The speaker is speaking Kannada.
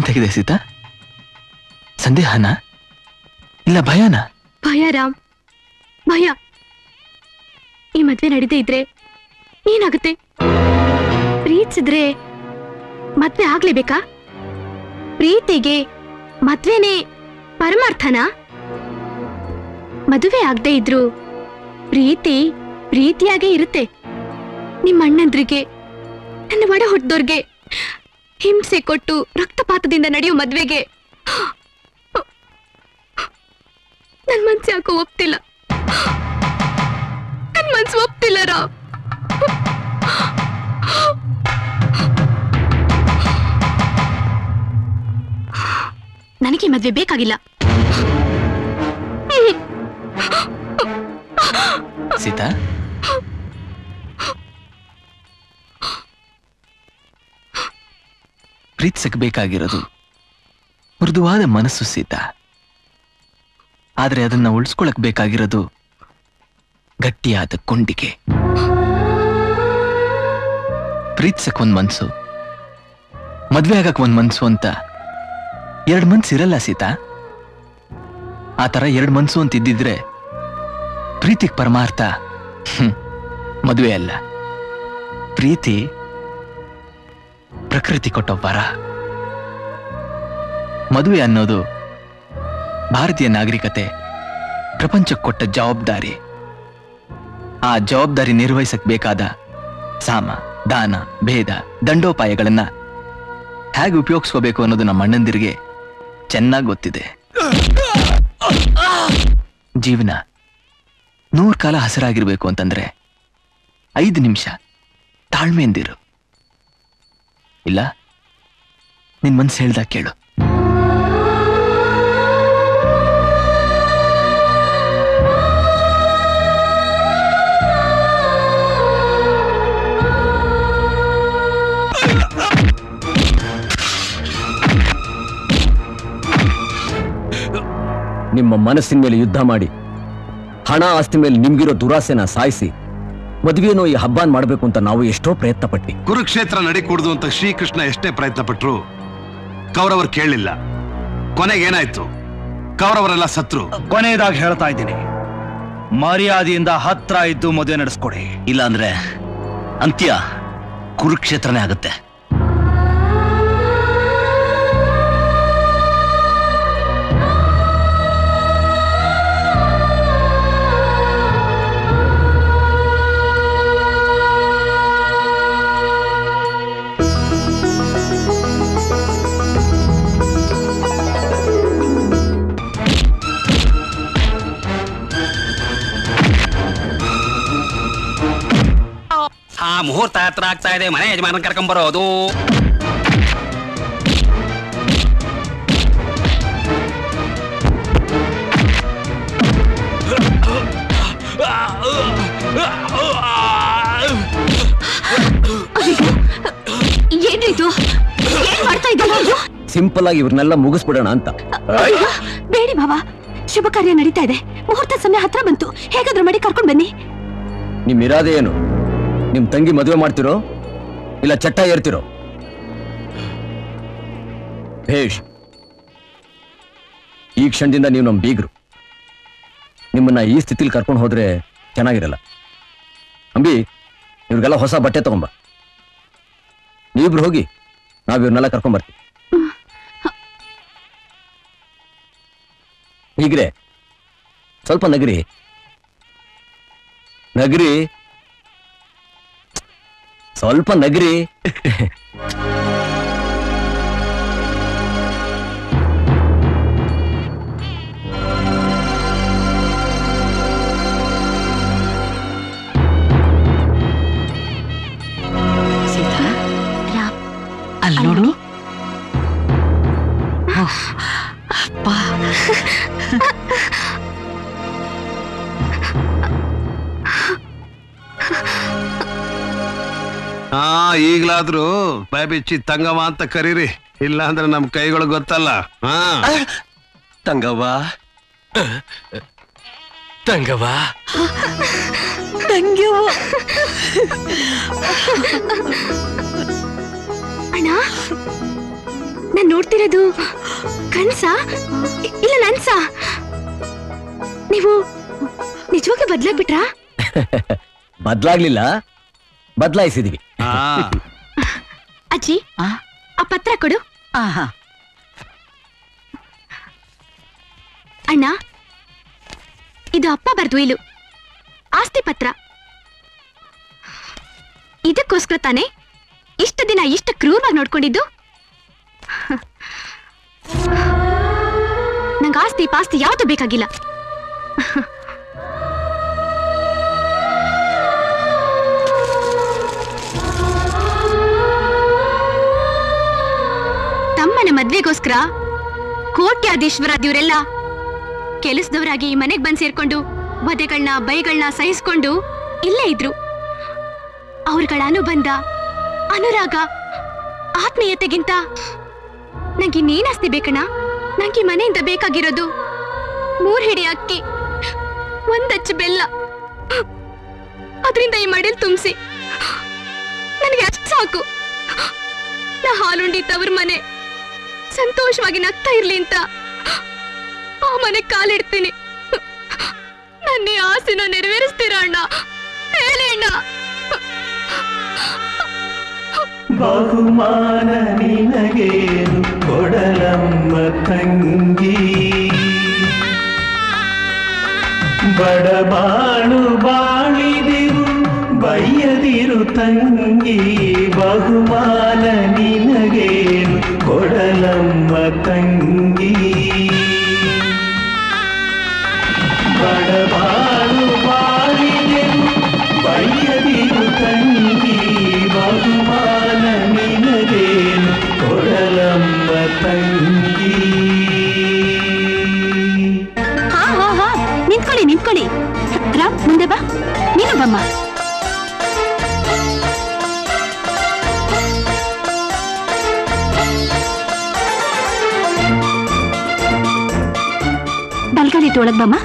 ಎಂತಾಗಿದೆ ಸೀತಾ? ಸಂದೇಹನ ಇಲ್ಲ ಭಯನಾ? ಭಯ ರಾಮ್, ಭಯ. ಈ ಮದ್ವೆ ನಡೀದೇ ಇದ್ರೆ ಏನಾಗುತ್ತೆ? ಪ್ರೀತಿಸಿದ್ರೆ ಮದ್ವೆ ಆಗ್ಲೇಬೇಕಾ? ಪ್ರೀತಿಗೆ ಮದ್ವೆನೇ ಪರಮಾರ್ಥನಾ? ಮದುವೆ ಆಗದೆ ಇದ್ರು ಪ್ರೀತಿ ಪ್ರೀತಿಯಾಗೇ ಇರುತ್ತೆ. ನಿಮ್ಮ ಅಣ್ಣಂದ್ರಿಗೆ, ನನ್ನ ಒಡ ಹುಟ್ಟಿದವ್ರಿಗೆ ಹಿಂಸೆ ಕೊಟ್ಟು ರಕ್ತಪಾತದಿಂದ ನಡೆಯೋ ಮದ್ವೆಗೆ ನನ್ ಮನ್ಸು ಯಾಕೋ ಒಪ್ತಿಲ್ಲ. ನನ್ ಮನ್ಸು ಒಪ್ತಿಲ್ಲ ರಾಮ್. ನನಗೆ ಮದ್ವೆ ಬೇಕಾಗಿಲ್ಲ. ಸೀತಾ, ಪ್ರೀತಿಸಕ್ಕೆ ಬೇಕಾಗಿರೋದು ಮೃದುವಾದ ಮನಸ್ಸು ಸೀತಾ. ಆದ್ರೆ ಅದನ್ನ ಉಳಿಸ್ಕೊಳಕ್ ಬೇಕಾಗಿರೋದು ಗಟ್ಟಿಯಾದ ಕೊಂಡಿಗೆ. ಪ್ರೀತಿಸಕ್ ಒಂದ್ ಮನ್ಸು, ಮದ್ವೆ ಆಗಕ್ ಒಂದ್ ಮನ್ಸು ಅಂತ ಎರಡ್ ಮನ್ಸು ಇರಲ್ಲ ಸೀತಾ. ಆ ತರ ಎರಡ್ ಮನ್ಸು ಅಂತ ಇದ್ದಿದ್ರೆ ಪ್ರೀತಿಗ್ ಪರಮಾರ್ಥ ಮದುವೆ ಅಲ್ಲ. ಪ್ರೀತಿ ಪ್ರಕೃತಿ ಕೊಟ್ಟ ವರ. ಮದುವೆ ಅನ್ನೋದು ಭಾರತೀಯ ನಾಗರಿಕತೆ ಪ್ರಪಂಚಕ್ಕೆ ಕೊಟ್ಟ ಜವಾಬ್ದಾರಿ. ಆ ಜವಾಬ್ದಾರಿ ನಿರ್ವಹಿಸಕ್ ಬೇಕಾದ ಸಾಮ, ದಾನ, ಭೇದ, ದಂಡೋಪಾಯಗಳನ್ನ ಹೇಗೆ ಉಪಯೋಗಿಸ್ಕೋಬೇಕು ಅನ್ನೋದು ನಮ್ಮ ಅಣ್ಣಂದಿರಿಗೆ ಚೆನ್ನಾಗಿ ಗೊತ್ತಿದೆ. ಜೀವನ 100 ಕಾಲ ಹಸರಾಗಿರ್ಬೇಕು ಅಂತಂದ್ರೆ 5 ನಿಮಿಷ ತಾಳ್ಮೆಯಿಂದಿರು. ಇಲ್ಲ, ನಿನ್ ಮನ್ಸು ಹೇಳ್ದಾಗ ಕೇಳು. ನಿಮ್ಮ ಮನಸ್ಸಿನ ಮೇಲೆ ಯುದ್ಧ ಮಾಡಿ ಹಣ ಆಸ್ತಿ ಮೇಲೆ ನಿಮ್ಗಿರೋ ದುರಾಸೆನ ಸಾಯಿಸಿ ಮದುವೆನೋ ಈ ಹಬ್ಬಾನ್ ಮಾಡಬೇಕು ಅಂತ ನಾವು ಎಷ್ಟೋ ಪ್ರಯತ್ನ ಪಟ್ಟಿ. ಕುರುಕ್ಷೇತ್ರ ನಡಿಕೂಡ್ದು ಅಂತ ಶ್ರೀಕೃಷ್ಣ ಎಷ್ಟೇ ಪ್ರಯತ್ನ ಪಟ್ರು ಕೌರವರು ಕೇಳಲಿಲ್ಲ. ಕೊನೆಗೇನಾಯ್ತು? ಕೌರವರೆಲ್ಲ ಸತ್ರು. ಕೊನೆಯದಾಗಿ ಹೇಳ್ತಾ ಇದ್ದೀನಿ, ಮರ್ಯಾದೆಯಿಂದ ಹತ್ರ ಇದ್ದು ಮದುವೆ ನಡೆಸ್ಕೊಡಿ. ಇಲ್ಲ ಅಂದ್ರೆ ಅಂತ್ಯ ಕುರುಕ್ಷೇತ್ರನೇ ಆಗುತ್ತೆ. ಮುಹೂರ್ತ ಹತ್ರ ಆಗ್ತಾ ಇದೆ. ಮನೆ ಯಜಮಾನ ಕರ್ಕೊಂಬರೋದು. ಏನ್ರಿದು? ಏನ್ ಮಾಡ್ತಾ ಇದ್ದೀರಾ? ಸಿಂಪಲ್ ಆಗಿ ಇವ್ರನ್ನೆಲ್ಲ ಮುಗಿಸ್ಬಿಡೋಣ ಅಂತ. ಬೇಡಿ ಬಾಬಾ, ಶುಭ ಕಾರ್ಯ ನಡೀತಾ ಇದೆ. ಮುಹೂರ್ತ ಸಮಯ ಹತ್ರ ಬಂತು. ಹೇಗಾದ್ರೂ ಮಾಡಿ ಕರ್ಕೊಂಡ್ ಬನ್ನಿ. ನಿಮ್ ಇರಾದೆ ಏನು? ನಿಮ್ ತಂಗಿ ಮದುವೆ ಮಾಡ್ತಿರೋ ಇಲ್ಲ ಚಟ್ಟ ಏರ್ತಿರೋ? ಭೇಷ್, ಈ ಕ್ಷಣದಿಂದ ನೀವು ನಮ್ ಬೀಗ್ರು. ನಿಮ್ಮನ್ನ ಈ ಸ್ಥಿತಿಲಿ ಕರ್ಕೊಂಡು ಹೋದ್ರೆ ಚೆನ್ನಾಗಿರಲ್ಲ. ಅಂಬಿ, ಇವ್ರಿಗೆಲ್ಲ ಹೊಸ ಬಟ್ಟೆ ತಗೊಂಬ. ನೀವಿಬ್ರು ಹೋಗಿ, ನಾವ್ ಇವ್ರನ್ನೆಲ್ಲ ಕರ್ಕೊಂಡ್ ಬರ್ತೀವಿ. ಹೀಗ್ರೆ ಸ್ವಲ್ಪ ನಗರಿ ನಗರಿ, ಸ್ವಲ್ಪ ನಗರಿ. ಅಲ್ಲೋಡು. ಈಗ್ಲಾದ್ರೂ ಬಾಯ್ಬಿಚ್ಚಿ ತಂಗವ್ವ ಅಂತ ಕರೀರಿ, ಇಲ್ಲ ಅಂದ್ರೆ ನಮ್ ಕೈಗಳು ಗೊತ್ತಲ್ಲ. ತಂಗವ್ವ, ತಂಗವ್ವ, ಅಣ್ಣ, ನಾನ್ ನೋಡ್ತಿರೋ ಅದು ಕನ್ಸ ಇಲ್ಲ ನನ್ಸ? ನೀವು ನಿಜವಾಗ್ಲೂ ಬದ್ಲಾಗ್ಬಿಟ್ರಾ? ಬದ್ಲಾಗ್ಲಿಲ್ಲ, ಬದ್ಲಾಯಿಸಿದೀವಿ. ಅಜ್ಜಿ ಆ ಪತ್ರ ಕೊಡು. ಅಣ್ಣ, ಇದು ಅಪ್ಪ ಬರ್ದು ಇಲು ಆಸ್ತಿ ಪತ್ರ. ಇದಕ್ಕೋಸ್ಕರ ತಾನೆ ಇಷ್ಟು ದಿನ ಇಷ್ಟು ಕ್ರೂರವಾಗಿ ನೋಡ್ಕೊಂಡಿದ್ದು. ನಂಗೆ ಆಸ್ತಿ ಪಾಸ್ತಿ ಯಾವ್ದು ಬೇಕಾಗಿಲ್ಲ. ತಮ್ಮನ ಮದ್ವೆಗೋಸ್ಕರ ಕೋಟ್ಯಾಧೀಶ್ವರಾದಿಯವರೆಲ್ಲ ಕೆಲಸದವರಾಗಿ ಈ ಮನೆಗ್ ಬಂದ್ ಸೇರ್ಕೊಂಡು ವಧೆಗಳನ್ನ ಬೈಗಳನ್ನ ಸಹಿಸ್ಕೊಂಡು ಇಲ್ಲೇ ಇದ್ರು. ಅವ್ರಗಳ ಅನುಬಂಧ, ಅನುರಾಗ, ಆತ್ಮೀಯತೆಗಿಂತ ನಂಗೆ ಇನ್ನೇನ್ ಆಸ್ತಿ ಬೇಕಣ್ಣ? ನಂಗೆ ಈ ಮನೆಯಿಂದ ಬೇಕಾಗಿರೋದು 3 ಹಿಡಿ ಅಕ್ಕಿ, 1 ಅಚ್ಚು ಬೆಲ್ಲ. ಅದರಿಂದ ಈ ಮಡಿಲ್ ತುಂಬಿಸಿ ನನಗೆ ಅಷ್ಟು ಸಾಕು. ನಾ ಹಾಲುಂಡಿ ತವ್ರ ಮನೆ ಸಂತೋಷವಾಗಿ ನಗ್ತಾ ಇರ್ಲಿ ಅಂತ ಆ ಮನೆ ಕಾಲಿಡ್ತೀನಿ. ನನ್ನ ಈ ಆಸೆನ ನೆರವೇರಿಸ್ತೀರಾ ಅಣ್ಣ? ಹೇಳಿ ಅಣ್ಣ. ಬಹುಮಾನ ನಿನಗೇನು ಕೊಡಲಮ್ಮ ತಂಗಿ, ಬಡಬಾಳು ಬಾಳಿದಿರು ಬಯ್ಯದಿರು ತಂಗಿ. ಬಹುಮಾನ ನಿನಗೇನು ಕೊಡಲಮ್ಮ ತಂಗಿ, ಬಡಬಾಳು ಬಾಳಿದಿರು ಬಯ್ಯದಿರು ತಂಗಿ. ಬಹುಮಾನ ನಿನಗೇನು ಕೊಡಲಮ್ಮ ತಂಗಿ. ನಿಂತ್ಕೊಳ್ಳಿ ನಿಂತ್ಕೊಳ್ಳಿ. ರಾಮ್, ಮುಂದೆ ಬಾ. ನೀನು ಬಮ್ಮ. ಬಲ್ಗಾಲಿಟ್ಟು ಒಳಗ್ ಬಮ್ಮ.